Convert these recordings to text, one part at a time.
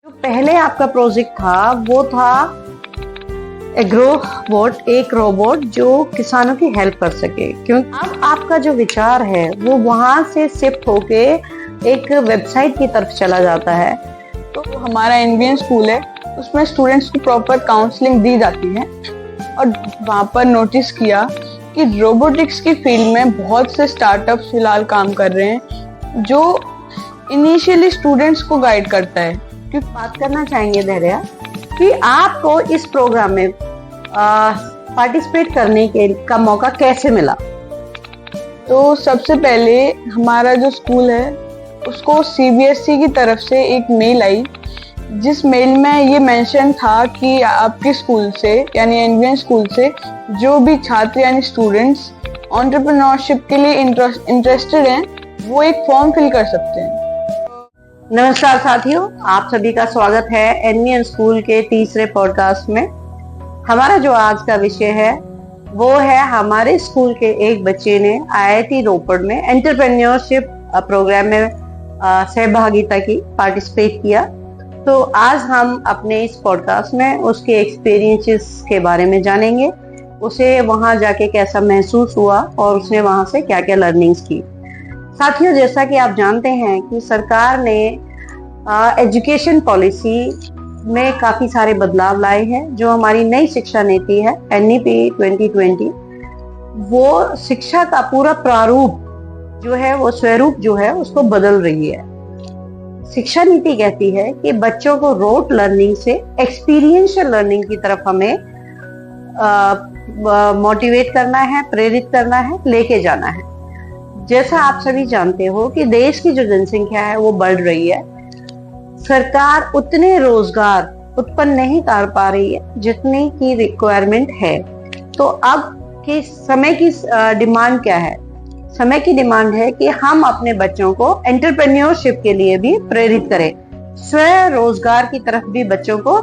जो पहले आपका प्रोजेक्ट था वो था एग्रोबोट, एक रोबोट जो किसानों की हेल्प कर सके। क्योंकि अब आपका जो विचार है वो वहां से शिफ्ट होके एक वेबसाइट की तरफ चला जाता है। तो हमारा एनवीएन स्कूल है, उसमें स्टूडेंट्स को प्रॉपर काउंसलिंग दी जाती है और वहाँ पर नोटिस किया कि रोबोटिक्स की फील्ड में बहुत से स्टार्टअप फिलहाल काम कर रहे हैं जो इनिशियली स्टूडेंट्स को गाइड करता है। क्योंकि बात करना चाहेंगे धैर्या कि आपको इस प्रोग्राम में पार्टिसिपेट करने का मौका कैसे मिला। तो सबसे पहले हमारा जो स्कूल है उसको सीबीएसई की तरफ से एक मेल आई, जिस मेल में ये मेंशन था कि आपके स्कूल से यानी एनवीएन स्कूल से जो भी छात्र यानी स्टूडेंट्स एंटरप्रेन्योरशिप के लिए इंटरेस्टेड हैं वो एक फॉर्म फिल कर सकते हैं। नमस्कार साथियों, आप सभी का स्वागत है एनवीएन स्कूल के तीसरे पॉडकास्ट में। हमारा जो आज का विषय है वो है हमारे स्कूल के एक बच्चे ने आईआईटी रोपड़ में एंटरप्रेन्योरशिप प्रोग्राम में सहभागिता की, पार्टिसिपेट किया। तो आज हम अपने इस पॉडकास्ट में उसके एक्सपीरियंसेस के बारे में जानेंगे, उसे वहां जाके कैसा महसूस हुआ और उसने वहां से क्या क्या लर्निंग्स की। साथियों, जैसा कि आप जानते हैं कि सरकार ने एजुकेशन पॉलिसी में काफी सारे बदलाव लाए हैं। जो हमारी नई शिक्षा नीति है एनईपी 2020, वो शिक्षा का पूरा प्रारूप जो है, वो स्वरूप जो है उसको बदल रही है। शिक्षा नीति कहती है कि बच्चों को रोट लर्निंग से एक्सपीरियंशियल लर्निंग की तरफ हमें मोटिवेट करना है, प्रेरित करना है, लेके जाना है। जैसा आप सभी जानते हो कि देश की जो जनसंख्या है वो बढ़ रही है, सरकार उतने रोजगार उत्पन्न नहीं कर पा रही है जितनी की रिक्वायरमेंट है। तो अब के समय की डिमांड क्या है? समय की डिमांड है कि हम अपने बच्चों को एंटरप्रेन्योरशिप के लिए भी प्रेरित करें, स्वयं रोजगार की तरफ भी बच्चों को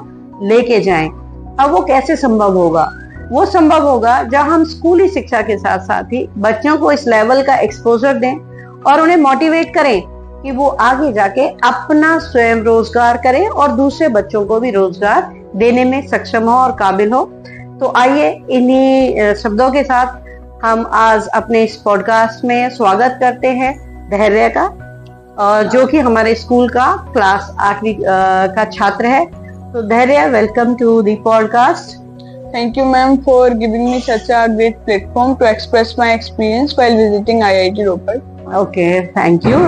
लेके जाएं। अब वो कैसे संभव होगा? वो संभव होगा जब हम स्कूली शिक्षा के साथ साथ ही बच्चों को इस लेवल का एक्सपोजर दें और उन्हें मोटिवेट करें कि वो आगे जाके अपना स्वयं रोजगार करें और दूसरे बच्चों को भी रोजगार देने में सक्षम हो और काबिल हो। तो आइए इन्हीं शब्दों के साथ हम आज अपने इस पॉडकास्ट में स्वागत करते हैं धैर्य का, जो कि हमारे स्कूल का क्लास 8वीं का छात्र है। तो Dhairya, welcome to the podcast. Thank you, ma'am, for giving me such a great platform to express my experience while visiting IIT Ropar. Okay, thank you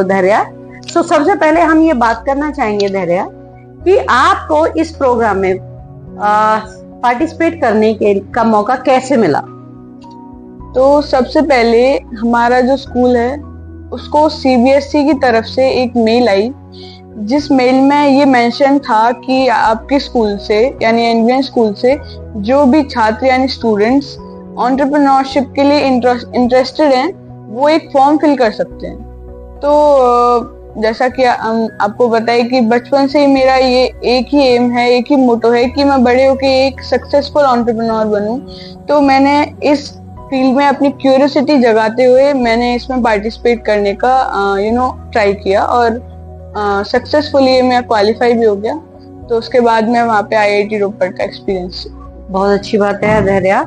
धैर्य। So सबसे पहले हम ये बात करना चाहेंगे धैर्य कि आपको इस प्रोग्राम में पार्टिसिपेट करने का मौका कैसे मिला। तो सबसे पहले हमारा जो स्कूल है उसको सीबीएसई की तरफ से एक मेल आई, जिस मेल में ये मेंशन था कि आपके स्कूल से यानी एनवीएन स्कूल से जो भी छात्र यानी स्टूडेंट्स एंटरप्रेन्योरशिप के लिए इंटरेस्टेड हैं वो एक फॉर्म फिल कर सकते हैं। तो जैसा कि आपको बताए कि बचपन से ही मेरा ये एक ही एम है, एक ही मोटो है कि मैं बड़े होकर एक सक्सेसफुल एंटरप्रेन्योर बनूं। तो मैंने इस फील्ड में अपनी क्यूरियोसिटी जगाते हुए मैंने इसमें पार्टिसिपेट करने का ट्राई किया और सक्सेसफुली मैं क्वालिफाई भी हो गया। तो उसके बाद मैं वहाँ पे आईआईटी रोपड़ का एक्सपीरियंस। बहुत अच्छी बात है धैर्य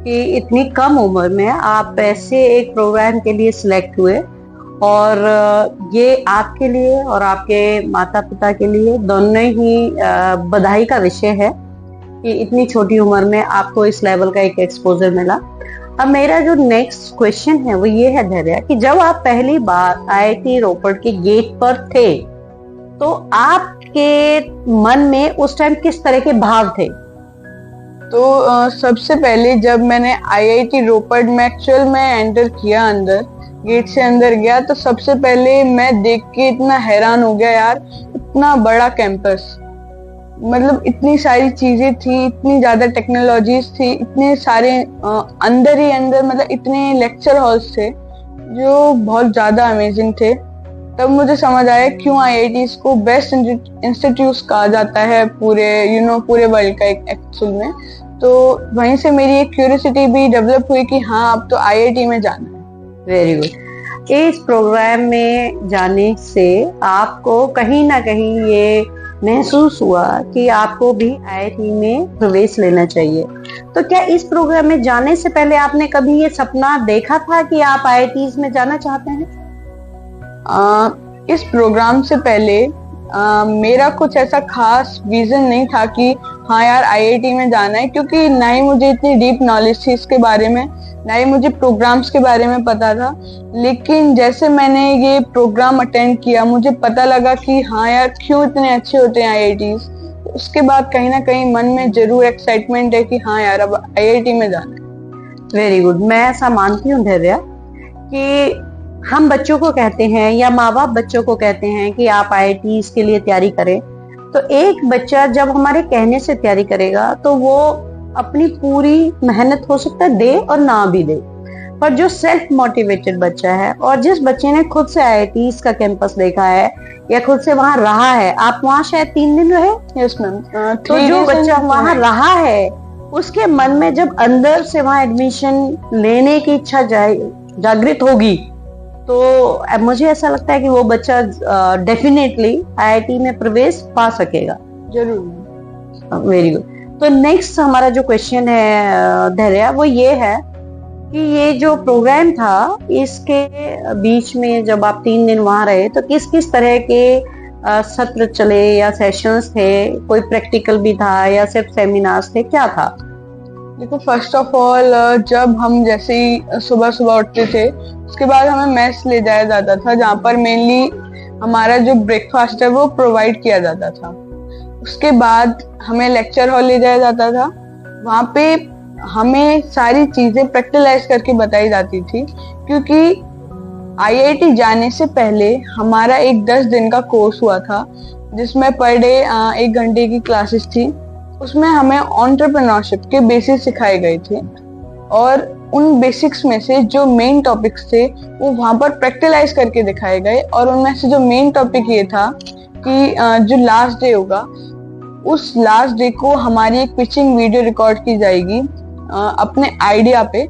कि इतनी कम उम्र में आप ऐसे एक प्रोग्राम के लिए सिलेक्ट हुए, और ये आपके लिए और आपके माता पिता के लिए दोनों ही बधाई का विषय है कि इतनी छोटी उम्र में आपको इस लेवल का एक एक्सपोजर मिला। अब मेरा जो नेक्स्ट क्वेश्चन है वो ये है धैर्य कि जब आप पहली बार आईआईटी रोपड़ के गेट पर थे तो आपके मन में उस टाइम किस तरह के भाव थे? तो सबसे पहले जब मैंने आईआईटी रोपड़ में एक्चुअल में एंटर किया, अंदर गेट से अंदर गया, तो सबसे पहले मैं देख के इतना हैरान हो गया यार, इतना बड़ा कैंपस, मतलब इतनी सारी चीजें थी, इतनी ज्यादा टेक्नोलॉजीज थी, इतने सारे अंदर ही अंदर, मतलब इतने लेक्चर हॉल्स थे जो बहुत ज्यादा अमेजिंग थे। तब मुझे समझ आया क्यों आईआईटीज को बेस्ट इंस्टीट्यूट कहा जाता है पूरे वर्ल्ड का एक्चुअल में। तो वहीं से मेरी एक क्यूरियोसिटी भी डेवलप हुई कि हाँ, अब तो आईआईटी में जाना है। Very good. इस प्रोग्राम में जाने से आपको कहीं ना कहीं ये महसूस हुआ कि आपको भी आईआईटी में प्रवेश लेना चाहिए। तो क्या इस प्रोग्राम में जाने से पहले आपने कभी ये सपना देखा था कि आप आईआईटीज में जाना चाहते हैं? इस प्रोग्राम से पहले मेरा कुछ ऐसा खास विजन नहीं था कि हाँ यार आईआईटी में जाना है, क्योंकि ना ही मुझे इतनी डीप नॉलेज थी इसके बारे में, ना ही मुझे प्रोग्राम्स के बारे में पता था। लेकिन जैसे मैंने ये प्रोग्राम अटेंड किया, मुझे पता लगा कि हाँ यार क्यों इतने अच्छे होते हैं आईआईटीज। उसके बाद कहीं ना कहीं मन में जरूर एक्साइटमेंट है कि हाँ यार अब आईआईटी में जाना है। Very good. मैं ऐसा मानती हूँ धैर्या कि हम बच्चों को कहते हैं या माँ बाप बच्चों को कहते हैं कि आप आईआईटीज के लिए तैयारी करें, तो एक बच्चा जब हमारे कहने से तैयारी करेगा तो वो अपनी पूरी मेहनत हो सकता है दे और ना भी दे। पर जो सेल्फ मोटिवेटेड बच्चा है और जिस बच्चे ने खुद से आईआईटीज का कैंपस देखा है या खुद से वहां रहा है, आप वहां शायद 3 दिन रहे। Yes ma'am. तो जो बच्चा वहां रहा है उसके मन में जब अंदर से वहां एडमिशन लेने की इच्छा जागृत होगी, तो मुझे ऐसा लगता है कि वो बच्चा डेफिनेटली आईआईटी में प्रवेश पा सकेगा। जरूर। Very good. तो नेक्स्ट हमारा जो क्वेश्चन है धैर्या, वो ये है कि ये जो प्रोग्राम था इसके बीच में जब आप 3 दिन वहां रहे तो किस किस तरह के सत्र चले या सेशंस थे? कोई प्रैक्टिकल भी था या सिर्फ सेमिनार्स थे, क्या था? देखो, फर्स्ट ऑफ ऑल जब हम जैसे ही सुबह सुबह उठते थे उसके बाद हमें मेस ले जाया जाता था, जहाँ पर मेनली हमारा जो ब्रेकफास्ट है वो प्रोवाइड किया जाता था। उसके बाद हमें लेक्चर हॉल ले जाया जाता था, वहाँ पे हमें सारी चीजें प्रैक्टिकलाइज करके बताई जाती थी, क्योंकि आईआईटी जाने से पहले हमारा एक 10 दिन का कोर्स हुआ था जिसमें पर डे 1 घंटे की क्लासेस थी। उसमें हमें एंटरप्रेन्योरशिप के बेसिक्स सिखाए गए थे और उन बेसिक्स में से जो मेन टॉपिक्स थे वो वहां पर प्रैक्टिकलाइज करके दिखाए गए। और उनमें से जो मेन टॉपिक ये था कि जो लास्ट डे होगा उस लास्ट डे को हमारी एक पिचिंग वीडियो रिकॉर्ड की जाएगी अपने आइडिया पे।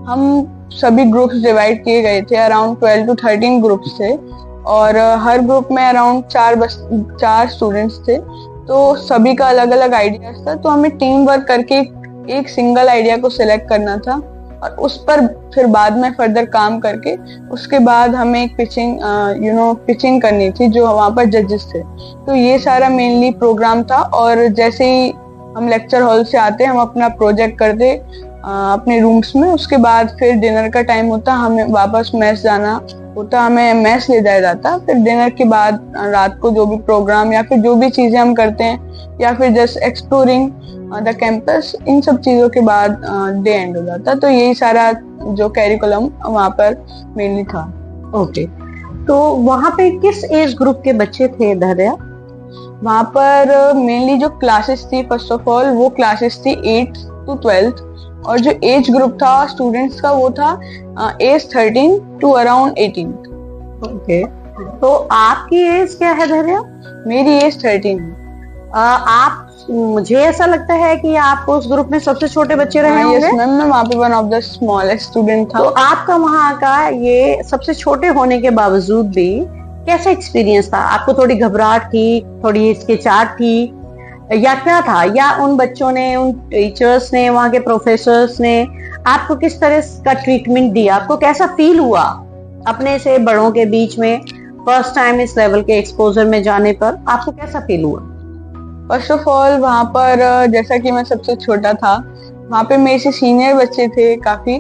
हम सभी ग्रुप्स डिवाइड किए गए थे, अराउंड 12 to 13 ग्रुप्स थे और हर ग्रुप में अराउंड 4 स्टूडेंट्स थे, तो सभी का अलग अलग आइडियाज था। तो हमें टीम वर्क करके एक सिंगल आइडिया को सिलेक्ट करना था और उस पर फिर बाद में फर्दर काम करके उसके बाद हमें एक पिचिंग करनी थी जो वहाँ पर जजेस थे। तो ये सारा मेनली प्रोग्राम था। और जैसे ही हम लेक्चर हॉल से आते हम अपना प्रोजेक्ट करते अपने रूम्स में, उसके बाद फिर डिनर का टाइम होता, हमें वापस मैस जाना होता, हमें मैस ले जाया जाता। फिर डिनर के बाद रात को जो भी प्रोग्राम या फिर जो भी चीजें हम करते हैं या फिर जस्ट एक्सप्लोरिंग द कैंपस, इन सब चीजों के बाद डे एंड हो जाता। तो यही सारा जो कैरिकुलम वहाँ पर मेनली था। ओके। तो वहाँ पे किस एज ग्रुप के बच्चे थे धैर्या? वहाँ पर मेनली जो क्लासेस थी, फर्स्ट ऑफ ऑल वो क्लासेस थी 8th to 12th और जो एज ग्रुप था स्टूडेंट्स का वो था एज 13 to अराउंड 18। ओके। तो आपकी एज क्या है धैर्या? मेरी एज 13 है। आप, मुझे ऐसा लगता है कि आप उस ग्रुप में सबसे छोटे बच्चे रहे होंगे। यस मैम, मैं वहाँ पे one of the smallest student था। तो आपका वहाँ का ये सबसे छोटे होने के बावजूद भी कैसा एक्सपीरियंस था? आपको थोड़ी घबराहट थी, थोड़ी हिचकिचाहट थी या क्या था? या उन बच्चों ने, उन टीचर्स ने, वहाँ के प्रोफेसर्स ने आपको किस तरह का ट्रीटमेंट दिया? आपको कैसा फील हुआ अपने से बड़ों के बीच में फर्स्ट टाइम इस लेवल के एक्सपोजर में जाने पर? आपको कैसा फील हुआ? फर्स्ट ऑफ ऑल वहाँ पर जैसा कि मैं सबसे छोटा था, वहाँ पे मेरे से सीनियर बच्चे थे काफी,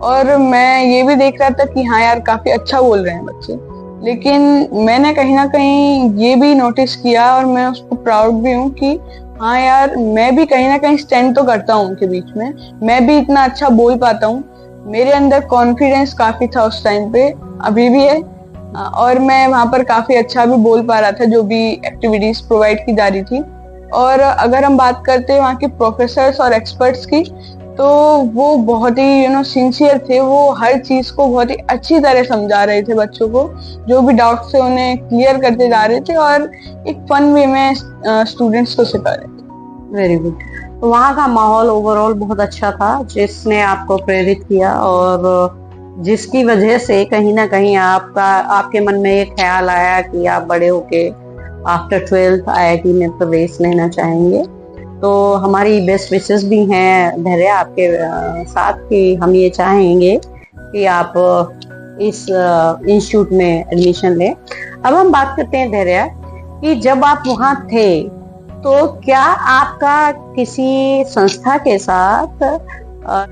और मैं ये भी देख रहा था कि हाँ यार काफी अच्छा बोल रहे हैं बच्चे। लेकिन मैंने कहीं ना कहीं ये भी नोटिस किया और मैं उसको प्राउड भी हूँ कि हाँ यार मैं भी कहीं ना कहीं स्टैंड तो करता हूँ उनके बीच में, मैं भी इतना अच्छा बोल पाता हूँ। मेरे अंदर कॉन्फिडेंस काफी था उस टाइम पे, अभी भी है, और मैं वहाँ पर काफी अच्छा भी बोल पा रहा था जो भी एक्टिविटीज प्रोवाइड की जा रही थी। और अगर हम बात करते हैं वहाँ के प्रोफेसर्स और एक्सपर्ट्स की, तो वो बहुत ही सिंसियर थे। वो हर चीज को बहुत ही अच्छी तरह समझा रहे थे बच्चों को, जो भी डाउट्स थे उन्हें क्लियर करते जा रहे थे और एक फन वे में स्टूडेंट्स को सिखा रहे थे। Very good. तो वहाँ का माहौल ओवरऑल बहुत अच्छा था जिसने आपको प्रेरित किया और जिसकी वजह से कहीं ना कहीं आपके मन में ये ख्याल आया कि आप बड़े होके आफ्टर 12th IIT में प्रवेश लेना चाहेंगे, तो हमारी बेस्ट विशेस भी हैं धैर्य आपके साथ कि हम ये चाहेंगे कि आप इस इंस्टीट्यूट में एडमिशन लें। अब हम बात करते हैं धैर्य कि जब आप वहाँ थे तो क्या आपका किसी संस्था के साथ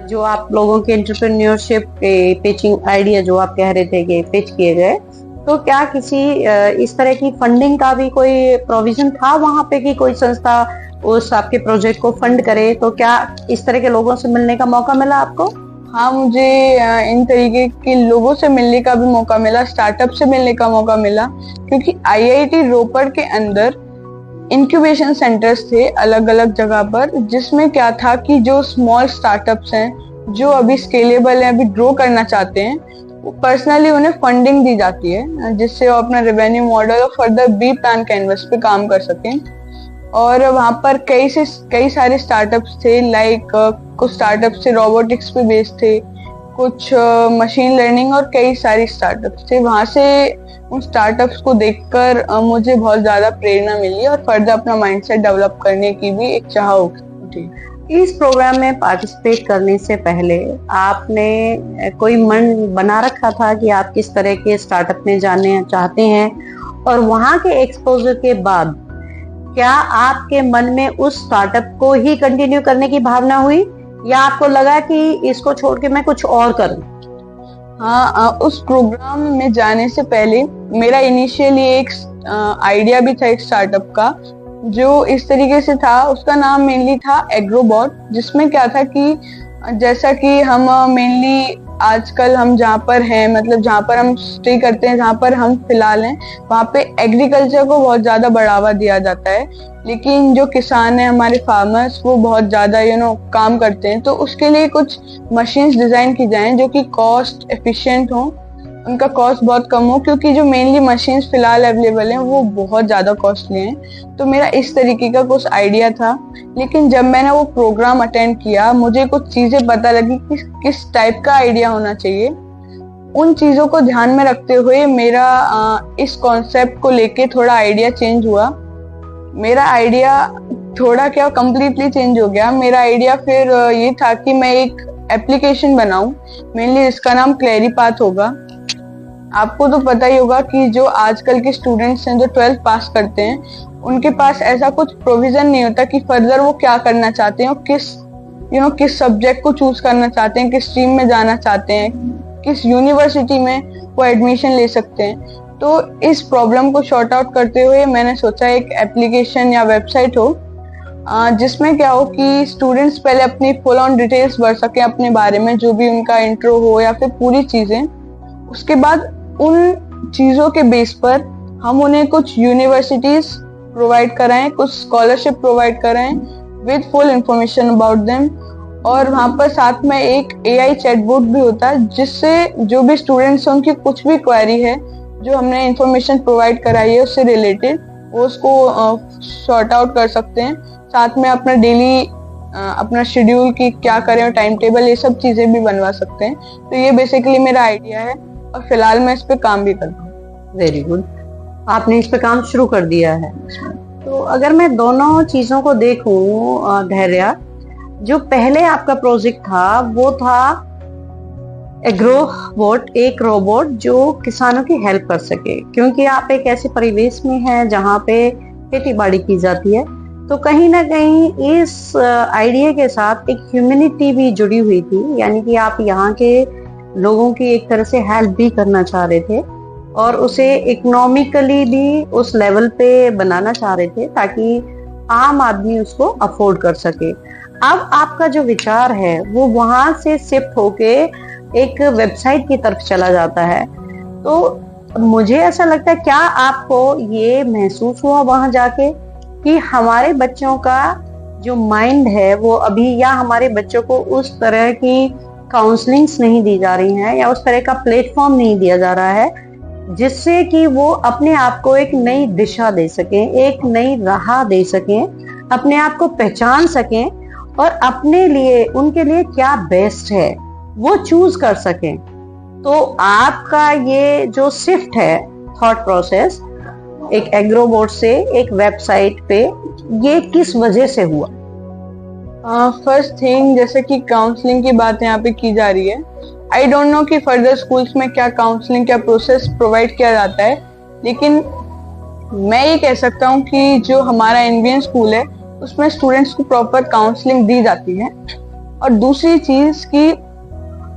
जो आप लोगों के एंटरप्रेन्योरशिप के पिचिंग आइडिया जो आप कह रहे थे कि पिच किए गए, तो क्या किसी इस तरह की फंडिंग का भी कोई प्रोविजन था वहां पे कि कोई संस्था उस आपके प्रोजेक्ट को फंड करे? तो क्या इस तरह के लोगों से मिलने का मौका मिला आपको? हाँ, मुझे इन तरीके के लोगों से मिलने का भी मौका मिला, स्टार्टअप से मिलने का मौका मिला, क्योंकि IIT रोपड़ के अंदर इंक्यूबेशन सेंटर्स थे अलग अलग जगह पर, जिसमें क्या था कि जो स्मॉल स्टार्टअप्स हैं जो अभी स्केलेबल हैं, अभी ग्रो करना चाहते हैं, पर्सनली उन्हें फंडिंग दी जाती है जिससे वो अपना रेवेन्यू मॉडल और फर्दर बी प्लान कैनवस पे काम कर सकें। और वहाँ पर कई सारे स्टार्टअप्स थे, लाइक कुछ स्टार्टअप्स थे रोबोटिक्स पे बेस्ड थे, कुछ मशीन लर्निंग, और कई सारी स्टार्टअप्स थे। वहाँ से उन स्टार्टअप्स को देखकर मुझे बहुत ज्यादा प्रेरणा मिली और फर्दर अपना माइंडसेट डेवलप करने की भी एक चाह उठी। इस प्रोग्राम में पार्टिसिपेट करने से पहले आपने कोई मन बना रखा था कि आप किस तरह के स्टार्टअप में जाने चाहते हैं, और वहां के एक्सपोजर के बाद क्या आपके मन में उस स्टार्टअप को ही कंटिन्यू करने की भावना हुई, या आपको लगा कि इसको छोड़ के मैं कुछ और करूं? हाँ, उस प्रोग्राम में जाने से पहले मेरा इनिशियली एक आइडिया भी था एक स्टार्टअप का, जो इस तरीके से था, उसका नाम मेनली था एग्रोबॉट, जिसमें क्या था कि जैसा कि हम मेनली आजकल हम जहाँ पर हैं, मतलब जहाँ पर हम स्टे करते हैं, जहाँ पर हम फिलहाल हैं, वहाँ पे एग्रीकल्चर को बहुत ज्यादा बढ़ावा दिया जाता है, लेकिन जो किसान है हमारे फार्मर्स, वो बहुत ज्यादा काम करते हैं। तो उसके लिए कुछ मशीन्स डिजाइन की जाएं जो कि कॉस्ट एफिशिएंट हो, उनका कॉस्ट बहुत कम हो, क्योंकि जो मेनली मशीन्स फिलहाल अवेलेबल हैं वो बहुत ज्यादा कॉस्टली हैं। तो मेरा इस तरीके का कुछ आइडिया था, लेकिन जब मैंने वो प्रोग्राम अटेंड किया, मुझे कुछ चीजें पता लगी कि किस टाइप का आइडिया होना चाहिए। उन चीजों को ध्यान में रखते हुए मेरा इस कॉन्सेप्ट को लेके थोड़ा आइडिया चेंज हुआ। मेरा आइडिया थोड़ा क्या कंप्लीटली चेंज हो गया। मेरा आइडिया फिर ये था कि मैं एक एप्लीकेशन बनाऊं, मेनली इसका नाम क्लेरीपाथ होगा। आपको तो पता ही होगा कि जो आजकल के स्टूडेंट्स हैं जो 12th पास करते हैं, उनके पास ऐसा कुछ प्रोविजन नहीं होता कि फर्दर वो क्या करना चाहते हैं और किस सब्जेक्ट को चूज करना चाहते हैं, किस स्ट्रीम में जाना चाहते हैं, किस यूनिवर्सिटी में वो एडमिशन ले सकते हैं। तो इस प्रॉब्लम को शॉर्ट आउट करते हुए मैंने सोचा एक एप्लीकेशन या वेबसाइट हो जिसमें क्या हो कि स्टूडेंट्स पहले अपनी फुल ऑन डिटेल्स भर सके अपने बारे में, जो भी उनका इंट्रो हो या फिर पूरी चीजें। उसके बाद उन चीजों के बेस पर हम उन्हें कुछ यूनिवर्सिटीज प्रोवाइड कराएं, कुछ स्कॉलरशिप प्रोवाइड कराएं with full information about them. और वहां पर साथ में एक AI चैटबॉट भी होता है, जिससे जो भी स्टूडेंट्स हैं उनकी कुछ भी क्वेरी है जो हमने इंफॉर्मेशन प्रोवाइड कराई है उससे रिलेटेड, वो उसको सॉर्ट आउट कर सकते हैं। साथ में अपना डेली अपना शेड्यूल की क्या करें और टाइम टेबल, ये सब चीजें भी बनवा सकते हैं। तो ये बेसिकली मेरा आइडिया है और फिलहाल मैं इस पे काम भी कर रहा हूँ। वेरी गुड, आपने इस पे काम शुरू कर दिया है। तो अगर मैं दोनों चीजों को देखूं धैर्य, जो पहले आपका प्रोजेक्ट था वो था एग्रोबॉट, एक रोबोट जो किसानों की हेल्प कर सके, क्योंकि आप एक ऐसे परिवेश में हैं जहाँ पे खेती बाड़ी की जाती है। तो कहीं ना कहीं इस आइडिया के साथ एक ह्यूमैनिटी भी जुड़ी हुई थी, यानी कि आप यहाँ के लोगों की एक तरह से हेल्प भी करना चाह रहे थे और उसे इकोनॉमिकली भी उस लेवल पे बनाना चाह रहे थे ताकि आम आदमी उसको अफोर्ड कर सके। अब आपका जो विचार है वो वहां से शिफ्ट होके एक वेबसाइट की तरफ चला जाता है। तो मुझे ऐसा लगता है, क्या आपको ये महसूस हुआ वहां जाके कि हमारे बच्चों का जो माइंड है वो अभी, या हमारे बच्चों को उस तरह की काउंसलिंग्स नहीं दी जा रही हैं या उस तरह का प्लेटफॉर्म नहीं दिया जा रहा है जिससे कि वो अपने आप को एक नई दिशा दे सकें, एक नई राह दे सकें, अपने आप को पहचान सकें और अपने लिए, उनके लिए क्या बेस्ट है वो चूज कर सकें। तो आपका ये जो शिफ्ट है थॉट प्रोसेस, एक एग्रोबोट से एक वेबसाइट पे, ये किस वजह से हुआ? फर्स्ट थिंग, जैसे कि काउंसलिंग की बात यहाँ पे की जा रही है, आई डोंट नो कि फर्दर स्कूल्स में क्या काउंसलिंग, क्या प्रोसेस प्रोवाइड किया जाता है, लेकिन मैं ये कह सकता हूँ कि जो हमारा एनवीएन स्कूल है उसमें स्टूडेंट्स को प्रॉपर काउंसलिंग दी जाती है। और दूसरी चीज कि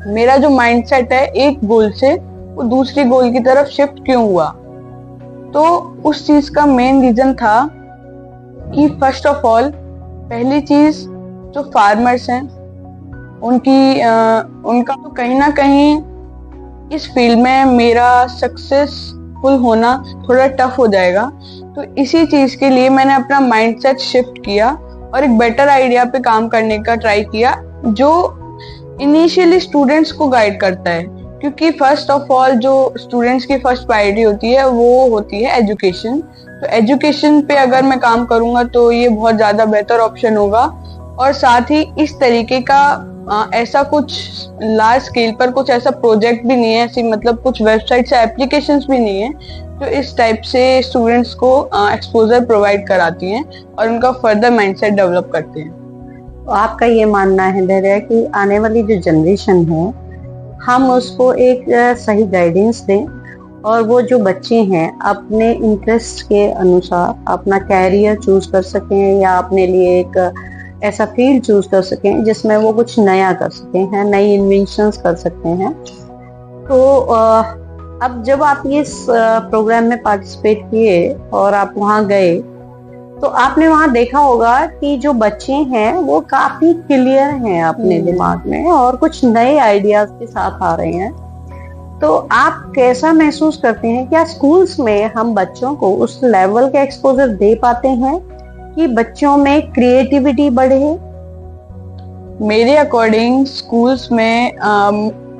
मेरा जो माइंडसेट है एक गोल से वो दूसरी गोल की तरफ शिफ्ट क्यों हुआ, तो उस चीज का मेन रीजन था कि फर्स्ट ऑफ ऑल, पहली चीज जो फार्मर्स हैं उनका तो कहीं ना कहीं इस फील्ड में मेरा सक्सेसफुल होना थोड़ा टफ हो जाएगा। तो इसी चीज के लिए मैंने अपना माइंडसेट शिफ्ट किया और एक बेटर आइडिया पे काम करने का ट्राई किया जो इनिशियली स्टूडेंट्स को गाइड करता है, क्योंकि फर्स्ट ऑफ ऑल जो स्टूडेंट्स की फर्स्ट प्रायोरिटी होती है वो होती है एजुकेशन। तो एजुकेशन पे अगर मैं काम करूंगा तो ये बहुत ज्यादा बेहतर ऑप्शन होगा। और साथ ही इस तरीके का ऐसा कुछ लार्ज स्केल पर कुछ ऐसा प्रोजेक्ट भी नहीं है, ऐसी मतलब कुछ वेबसाइट्स या एप्लीकेशंस भी नहीं है जो इस टाइप से स्टूडेंट्स को एक्सपोजर प्रोवाइड कराती हैं और उनका फर्दर माइंडसेट डेवलप करते हैं। आपका ये मानना है धैर्य कि आने वाली जो जनरेशन है हम उसको एक सही गाइडेंस दें और वो जो बच्चे हैं अपने इंटरेस्ट के अनुसार अपना कैरियर चूज कर सकें या अपने लिए एक ऐसा फील्ड चूज कर सकें जिसमें वो कुछ नया कर सकें, हैं नई इन्वेंशंस कर सकते हैं। तो अब जब आप ये प्रोग्राम में पार्टिसिपेट किए और आप वहाँ गए तो आपने वहाँ देखा होगा कि जो बच्चे हैं वो काफी क्लियर हैं अपने दिमाग में और कुछ नए आइडियाज के साथ आ रहे हैं। तो आप कैसा महसूस करते हैं, क्या स्कूल्स में हम बच्चों को उस लेवल का एक्सपोजर दे पाते हैं कि बच्चों में क्रिएटिविटी बढ़े? मेरे अकॉर्डिंग स्कूल्स में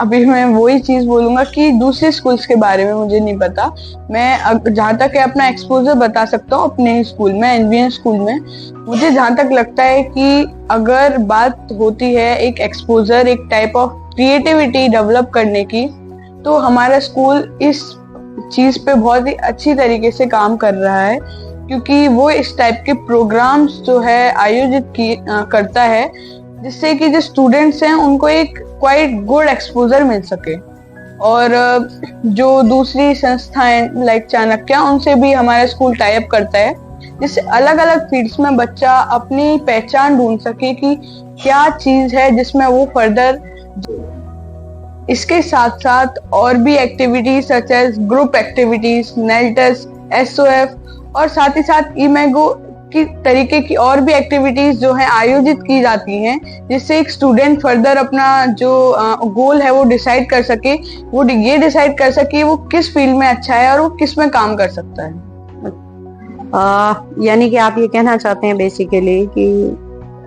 अभी मैं वही चीज बोलूंगा कि दूसरे स्कूल्स के बारे में मुझे नहीं पता। मैं जहाँ तक है अपना एक्सपोजर बता सकता हूँ अपने ही स्कूल में, एनवीएन स्कूल में। मुझे जहाँ तक लगता है कि अगर बात होती है एक एक्सपोजर, एक टाइप ऑफ क्रिएटिविटी डेवलप करने की, तो हमारा स्कूल इस चीज पे बहुत ही अच्छी तरीके से काम कर रहा है, क्योंकि वो इस टाइप के प्रोग्राम्स जो है आयोजित करता है जिससे कि जो स्टूडेंट्स हैं उनको एक क्वाइट गुड एक्सपोजर मिल सके। और जो दूसरी संस्थाएं लाइक चाणक्य, उनसे भी हमारा स्कूल टाई अप करता है जिससे अलग अलग फील्ड्स में बच्चा अपनी पहचान ढूंढ सके कि क्या चीज है जिसमें वो फर्दर। इसके साथ साथ और भी activities such as group activities, नेल्टस, एसओएफ और साथ ही साथ इमेगो की तरीके की और भी एक्टिविटीज जो है आयोजित की जाती हैं, जिससे एक स्टूडेंट फर्दर अपना जो गोल है वो डिसाइड कर सके, वो ये डिसाइड कर सके वो किस फील्ड में अच्छा है और वो किस में काम कर सकता है। यानी कि आप ये कहना चाहते हैं बेसिकली कि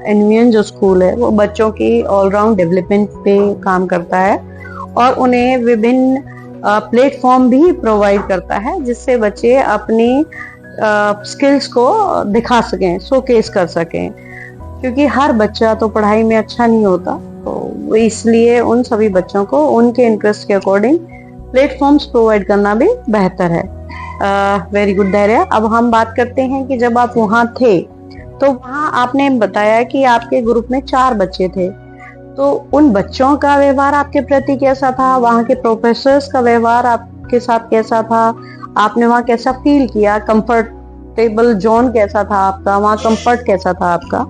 एनवीएन जो स्कूल है वो बच्चों की ऑलराउंड डेवलपमेंट पे काम करता है और उन्हें विभिन्न प्लेटफॉर्म भी प्रोवाइड करता है जिससे बच्चे अपनी स्किल्स को दिखा सकें, शोकेस कर सकें, क्योंकि हर बच्चा तो पढ़ाई में अच्छा नहीं होता। तो इसलिए उन सभी बच्चों को उनके इंटरेस्ट के अकॉर्डिंग प्लेटफॉर्म्स प्रोवाइड करना भी बेहतर है। वेरी गुड धैर्य। अब हम बात करते हैं कि जब आप वहाँ थे तो वहाँ आपने बताया कि आपके ग्रुप में 4 बच्चे थे, तो उन बच्चों का व्यवहार आपके प्रति कैसा था? वहाँ के प्रोफेसर्स का व्यवहार आपके साथ कैसा था? आपने वहाँ कैसा फील किया? कंफर्टेबल जोन कैसा था आपका? वहाँ कंफर्ट कैसा था आपका?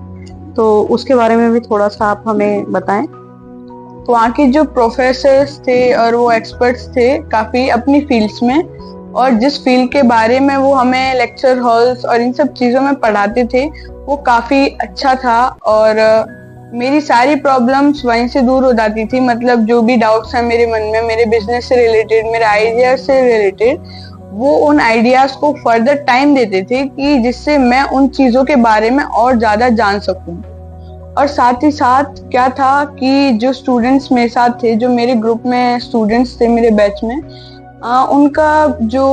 तो उसके बारे में भी थोड़ा सा आप हमें बताएं। तो वहाँ के जो प्रोफेसर्स थे और वो एक्सपर्ट्स थे काफी अपनी फील्ड्स में, और जिस फील्ड के बारे में वो हमें लेक्चर हॉल्स और इन सब चीजों में पढ़ाते थे वो काफी अच्छा था। और मेरी सारी प्रॉब्लम्स वहीं से दूर हो जाती थी, मतलब जो भी डाउट्स हैं मेरे मन में, मेरे बिजनेस से रिलेटेड, मेरे आइडियाज से रिलेटेड, वो उन आइडियाज को फर्दर टाइम देते थे कि जिससे मैं उन चीजों के बारे में और ज्यादा जान सकूं। और साथ ही साथ क्या था कि जो स्टूडेंट्स मेरे साथ थे, जो मेरे ग्रुप में स्टूडेंट्स थे मेरे बैच में, उनका जो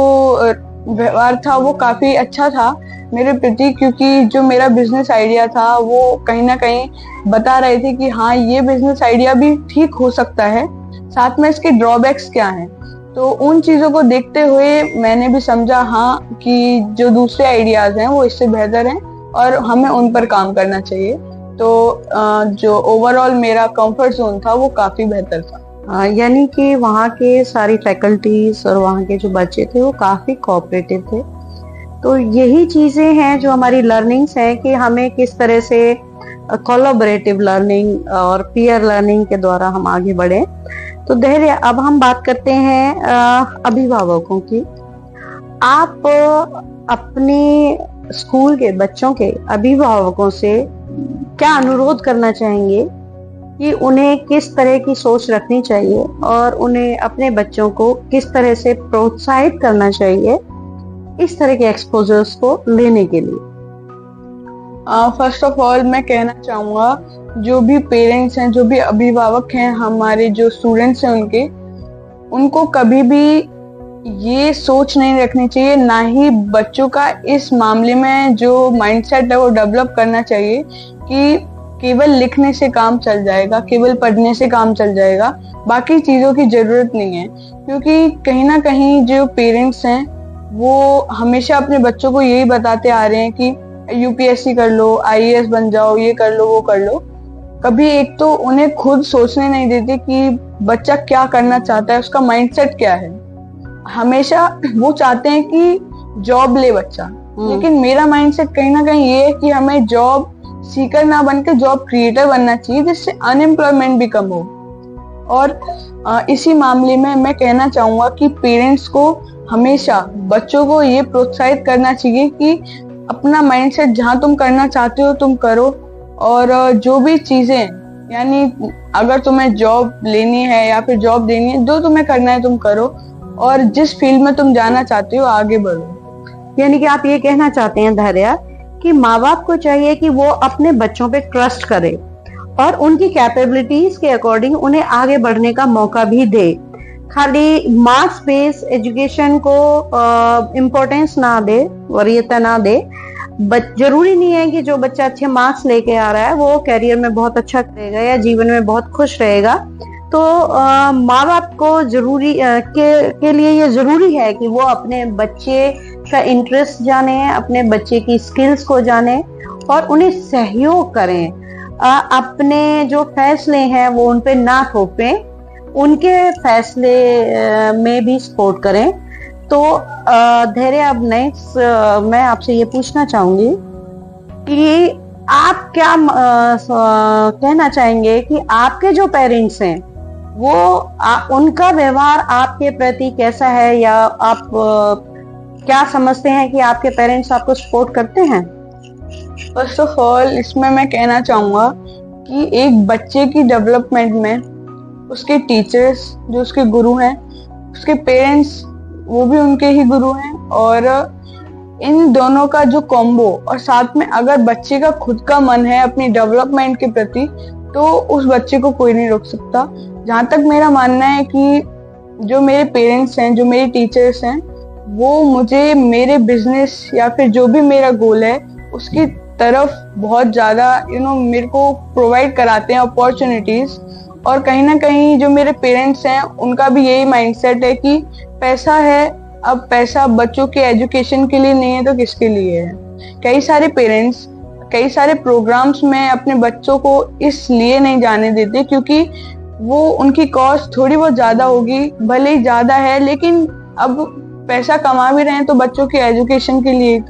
व्यवहार था वो काफी अच्छा था मेरे प्रति, क्योंकि जो मेरा बिजनेस आइडिया था वो कहीं ना कहीं बता रहे थे कि हाँ ये बिजनेस आइडिया भी ठीक हो सकता है, साथ में इसके ड्रॉबैक्स क्या हैं। तो उन चीजों को देखते हुए मैंने भी समझा हाँ कि जो दूसरे आइडियाज हैं वो इससे बेहतर हैं और हमें उन पर काम करना चाहिए। तो जो ओवरऑल मेरा कंफर्ट जोन था वो काफी बेहतर था। यानी कि वहाँ के सारी फैकल्टीज और वहाँ के जो बच्चे थे वो काफी कोऑपरेटिव थे। तो यही चीजें हैं जो हमारी लर्निंग्स हैं कि हमें किस तरह से कोलैबोरेटिव लर्निंग और पीयर लर्निंग के द्वारा हम आगे बढ़े। तो धैर्य, अब हम बात करते हैं अभिभावकों की। आप अपने स्कूल के बच्चों के अभिभावकों से क्या अनुरोध करना चाहेंगे कि उन्हें किस तरह की सोच रखनी चाहिए और उन्हें अपने बच्चों को किस तरह से प्रोत्साहित करना चाहिए इस तरह के एक्सपोजर्स को लेने के लिए? फर्स्ट ऑफ ऑल मैं कहना चाहूँगा जो भी पेरेंट्स हैं, जो भी अभिभावक हैं, हमारे जो स्टूडेंट्स हैं उनको कभी भी ये सोच नहीं रखनी चाहिए, ना ही बच्चों का इस मामले में जो माइंडसेट है वो डेवलप करना चाहिए कि केवल लिखने से काम चल जाएगा, केवल पढ़ने से काम चल जाएगा, बाकी चीज़ों की ज़रूरत नहीं है। क्योंकि कहीं ना कहीं जो पेरेंट्स हैं वो हमेशा अपने बच्चों को यही बताते आ रहे हैं कि यूपीएससी कर लो, आईएएस बन जाओ, ये कर लो, वो कर लो। कभी एक तो उन्हें खुद सोचने नहीं देते कि बच्चा क्या करना चाहता है, उसका माइंडसेट क्या है। हमेशा वो चाहते हैं कि जॉब ले बच्चा, लेकिन मेरा माइंडसेट कहीं ना कहीं ये है कि हमें जॉब सीकर ना बनकर जॉब क्रिएटर बनना चाहिए, जिससे अनएम्प्लॉयमेंट भी कम हो। और इसी मामले में मैं कहना चाहूंगा कि पेरेंट्स को हमेशा बच्चों को ये प्रोत्साहित करना चाहिए कि अपना माइंडसेट जहां तुम करना चाहते हो तुम करो, और जो भी चीजें, यानी अगर तुम्हें जॉब लेनी है या फिर जॉब देनी है, जो तुम्हें करना है तुम करो, और जिस फील्ड में तुम जाना चाहते हो आगे बढ़ो। यानी कि आप ये कहना चाहते हैं धैर्य कि माँ बाप को चाहिए कि वो अपने बच्चों पे ट्रस्ट करे और उनकी कैपेबिलिटीज के अकॉर्डिंग उन्हें आगे बढ़ने का मौका भी दे। खाली मार्क्स बेस्ड एजुकेशन को इम्पोर्टेंस ना दे, वरीयता ना दे। जरूरी नहीं है कि जो बच्चा अच्छे मार्क्स लेके आ रहा है वो कैरियर में बहुत अच्छा करेगा या जीवन में बहुत खुश रहेगा। तो माँ बाप को जरूरी के लिए ये जरूरी है कि वो अपने बच्चे का इंटरेस्ट जाने, अपने बच्चे की स्किल्स को जाने और उन्हें सहयोग करें। अपने जो फैसले हैं वो उन पे ना थोपें, उनके फैसले में भी सपोर्ट करें। तो धैर्य, अब नेक्स्ट मैं आपसे ये पूछना चाहूंगी कि आप क्या कहना चाहेंगे कि आपके जो पेरेंट्स हैं वो उनका व्यवहार आपके प्रति कैसा है, या आप क्या समझते हैं कि आपके पेरेंट्स आपको सपोर्ट करते हैं? फर्स्ट ऑफ ऑल इसमें मैं कहना चाहूंगा कि एक बच्चे की डेवलपमेंट में उसके टीचर्स जो उसके गुरु हैं, उसके पेरेंट्स वो भी उनके ही गुरु हैं, और इन दोनों का जो कॉम्बो, और साथ में अगर बच्चे का खुद का मन है अपनी डेवलपमेंट के प्रति, तो उस बच्चे को कोई नहीं रोक सकता। जहाँ तक मेरा मानना है कि जो मेरे पेरेंट्स हैं, जो मेरे टीचर्स हैं, वो मुझे मेरे बिजनेस या फिर जो भी मेरा गोल है उसकी तरफ बहुत ज़्यादा मेरे को प्रोवाइड कराते हैं अपॉर्चुनिटीज़। और कहीं ना कहीं जो मेरे पेरेंट्स हैं उनका भी यही माइंडसेट है कि पैसा है, अब पैसा बच्चों के एजुकेशन के लिए नहीं है तो किसके लिए है। कई सारे पेरेंट्स कई सारे प्रोग्राम्स में अपने बच्चों को इसलिए नहीं जाने देते क्योंकि वो उनकी कॉस्ट थोड़ी बहुत ज़्यादा होगी, भले ही ज़्यादा है, लेकिन अब पैसा कमा भी रहे हैं तो बच्चों के एजुकेशन के लिए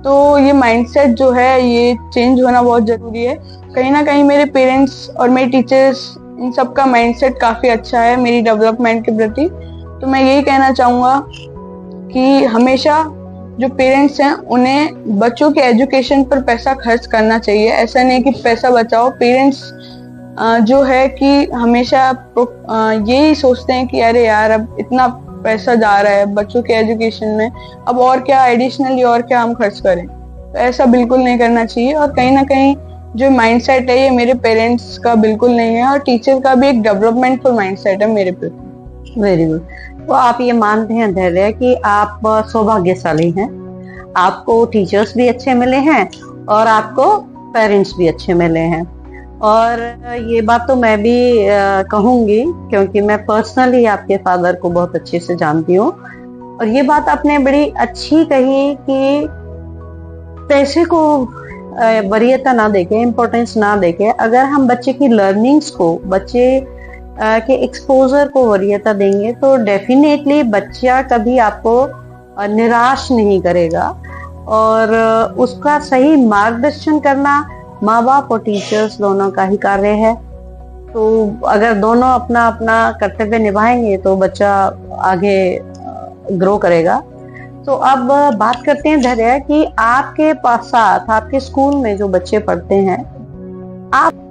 तो ये माइंडसेट जो है ये चेंज होना बहुत ज़रूरी है। कहीं ना कहीं मेरे पेरेंट्स और मेरे टीचर्स इन सब का माइंडसेट काफ़ी अच्छा है मेरी डेवलपमेंट के प्रति। तो मैं यही कहना चाहूँगा कि हमेशा जो पेरेंट्स हैं उन्हें बच्चों के एजुकेशन पर पैसा खर्च करना चाहिए। ऐसा नहीं कि पैसा बचाओ। पेरेंट्स जो है कि हमेशा यही सोचते हैं कि अरे यार अब इतना पैसा जा रहा है बच्चों के एजुकेशन में, अब और क्या एडिशनली और क्या हम खर्च करें। तो ऐसा बिल्कुल नहीं करना चाहिए। और कहीं ना कहीं जो माइंडसेट है ये मेरे पेरेंट्स का बिल्कुल नहीं है, और टीचर का भी एक डेवलपमेंटफुल माइंडसेट है मेरे प्रति। Very good. तो आप ये मानते हैं धैर्य कि आप सौभाग्यशाली हैं, आपको टीचर्स भी अच्छे मिले हैं और आपको पेरेंट्स भी अच्छे मिले हैं। और ये बात तो मैं भी कहूंगी, क्योंकि मैं पर्सनली आपके फादर को बहुत अच्छे से जानती हूँ। और ये बात आपने बड़ी अच्छी कही कि पैसे को वरीयता ना देके, इम्पोर्टेंस ना देके, अगर हम बच्चे की लर्निंग्स को, बच्चे के एक्सपोजर को वरीयता देंगे तो डेफिनेटली बच्चा कभी आपको निराश नहीं करेगा। और उसका सही मार्गदर्शन करना माँ बाप और टीचर्स दोनों का ही कार्य है। तो अगर दोनों अपना अपना कर्तव्य निभाएंगे तो बच्चा आगे ग्रो करेगा। तो अब बात करते हैं धैर्य कि आपके साथ आपके स्कूल में जो बच्चे पढ़ते हैं, आप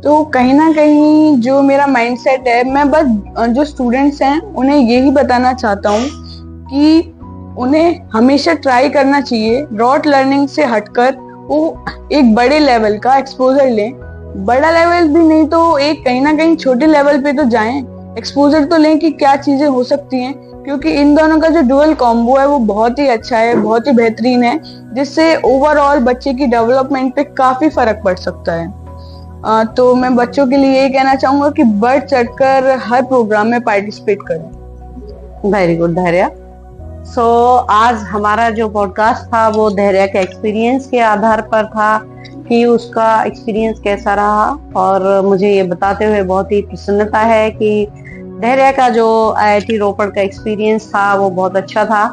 तो कहीं ना कहीं जो मेरा माइंडसेट है, मैं बस जो स्टूडेंट्स हैं उन्हें यही बताना चाहता हूँ कि उन्हें हमेशा ट्राई करना चाहिए रॉट लर्निंग से हटकर वो एक बड़े लेवल का एक्सपोजर लें। बड़ा लेवल भी नहीं तो एक कहीं ना कहीं छोटे लेवल पे तो जाएं, एक्सपोजर तो लें कि क्या चीजें हो सकती हैं, क्योंकि इन दोनों का जो डुअल कॉम्बो है वो बहुत ही अच्छा है, बहुत ही बेहतरीन है, जिससे ओवरऑल बच्चे की डेवलपमेंट पे काफी फर्क पड़ सकता है। तो मैं बच्चों के लिए ये कहना चाहूंगा कि बढ़ चढ़कर हर प्रोग्राम में पार्टिसिपेट करें। वेरी गुड धैर्य। सो आज हमारा जो पॉडकास्ट था वो धैर्य के एक्सपीरियंस के आधार पर था कि उसका एक्सपीरियंस कैसा रहा। और मुझे ये बताते हुए बहुत ही प्रसन्नता है कि धैर्य का जो IIT रोपड़ का एक्सपीरियंस था वो बहुत अच्छा था।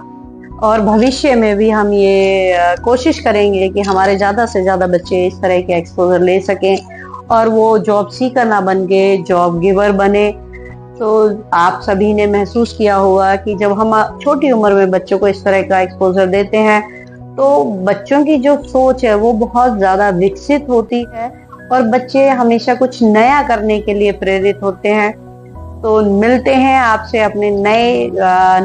और भविष्य में भी हम ये कोशिश करेंगे कि हमारे ज़्यादा से ज़्यादा बच्चे इस तरह के एक्सपोजर ले सकें और वो जॉब सीकर ना बन के जॉब गिवर बने। तो आप सभी ने महसूस किया होगा कि जब हम छोटी उम्र में बच्चों को इस तरह का एक्सपोजर देते हैं तो बच्चों की जो सोच है वो बहुत ज़्यादा विकसित होती है और बच्चे हमेशा कुछ नया करने के लिए प्रेरित होते हैं। तो मिलते हैं आपसे अपने नए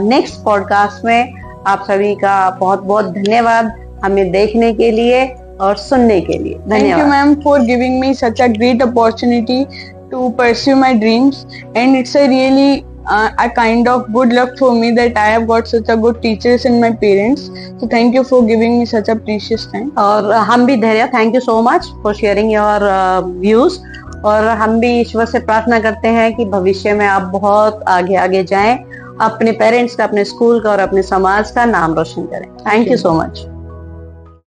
नेक्स्ट पॉडकास्ट में। आप सभी का बहुत बहुत धन्यवाद हमें देखने के लिए और सुनने के लिए। धन्यवाद। Thank you ma'am for giving me such a great opportunity to pursue my dreams, and it's a really a kind of good luck for me that I have got such a good teachers and my parents. So thank you for giving me such a precious time. और हम भी धैर्य, thank you so much for sharing your views. और हम भी ईश्वर से प्रार्थना करते हैं कि भविष्य में आप बहुत आगे आगे जाएं, अपने पेरेंट्स का, अपने स्कूल का और अपने समाज का नाम रोशन करें। Thank you so much.